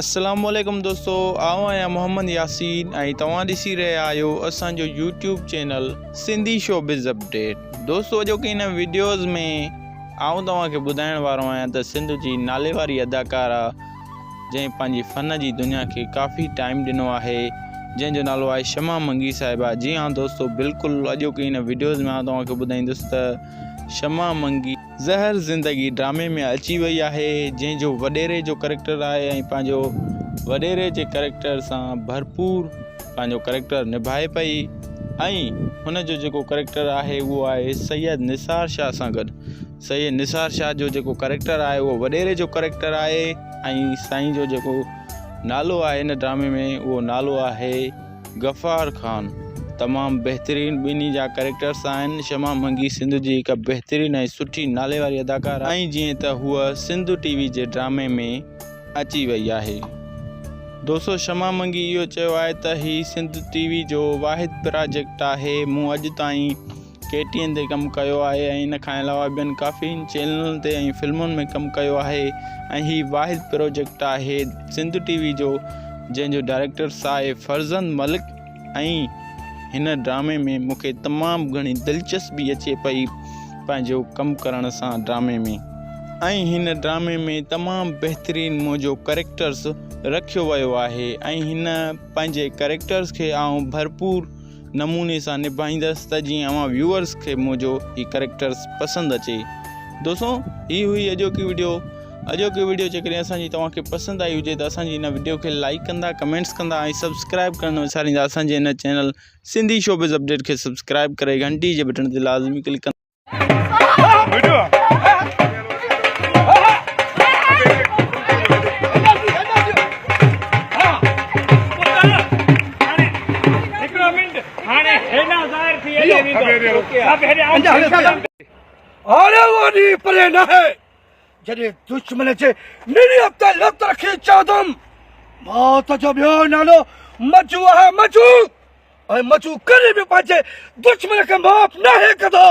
अस्सलाम वालेकुम दोस्तों, आऊं आहियां मोहम्मद यासीन ऐं तव्हां ॾिसी रहिया आहियो असांजो YouTube channel Sindhi showbiz update. दोस्तों अॼोके हिन वीडियोज़ में आऊं तव्हांखे ॿुधाइण वारो आहियां त सिंध जी नाले वारी अदाकारा जंहिं पंहिंजी फ़न जी दुनिया खे काफ़ी टाइम ॾिनो आहे, जंहिंजो नालो आहे शमा मंगी साहिबा। जी हाँ दोस्तों, बिल्कुलु अॼोके हिन वीडियोज़ में तव्हांखे ॿुधाईंदुसि त शमा मंगी ज़हर ज़िंदगी ड्रामे में अची वई आहे, जंहिंजो वॾेरे जो करेक्टर आहे ऐं पंहिंजो वॾेरे जे करेक्टर सां भरपूर पंहिंजो करेक्टर निभाए पई। ऐं हुन जो जेको करेक्टर आहे उहो आहे सैयद निसार शाह सां गॾु। सैयद निसार शाह जो जेको करेक्टर आहे उहो वॾेरे जो करेक्टर आहे ऐं साईं जो जेको नालो आहे हिन ड्रामे में उहो नालो आहे गफ़ार ख़ान। तमामु बहितरीनु ॿिन्ही जा करेक्टर्स आहिनि। शमा मंगी सिंध जी हिकु बहितरीनु ऐं सुठी नाले वारी अदाकारा ऐं जीअं त हूअ सिंध टीवी जे ड्रामे में अची वई आहे। दोस्तों शमा मंगी इहो चयो आहे त हीउ सिंध टीवी जो वाहिद प्रोजेक्ट आहे। मूं अॼु ताईं KTN ते कमु कयो आहे ऐं इन खां अलावा ॿियनि काफ़ी चैनलनि ते ऐं फिल्मुनि में कमु कयो आहे ऐं हीउ वाहिद प्रोजेक्ट आहे सिंध टीवी जो जंहिंजो डायरेक्टर्स आहे फरज़ंद मलिक। ऐं हिन ड्रामे में मूंखे तमामु घणी दिलचस्पी अचे पई पंहिंजो कमु करण सां ड्रामे में। ऐं हिन ड्रामे में तमामु बहितरीनु मुंहिंजो करेक्टर्स रखियो वियो आहे ऐं हिन पंहिंजे करेक्टर्स खे आउं भरपूर नमूने सां निभाईंदसि त जीअं अवां व्यूअर्स खे मुंहिंजो हीउ करेक्टर्स पसंदि अचे। दोस्तों ही हुई अॼोकी वीडियो जेकॾहिं असांजी तव्हांखे पसंदि आई हुजे त असांजी हिन वीडियो खे लाइक कंदा, कमेंट्स कंदा ऐं सब्सक्राइब करणु न विसारींदा। असांजे हिन चैनल सिंधी शोबिज़ अपडेट खे सब्सक्राइब करे घंटी जे बटन ते लाज़मी क्लिक कंदा। जॾहिं दुश्मन जे निरी हफ़्ते लत रखी चवंदुमि मौत जो ॿियो नालो मजू आहे। मजू कॾहिं बि पंहिंजे दुश्मन खे माफ़ न कंदो।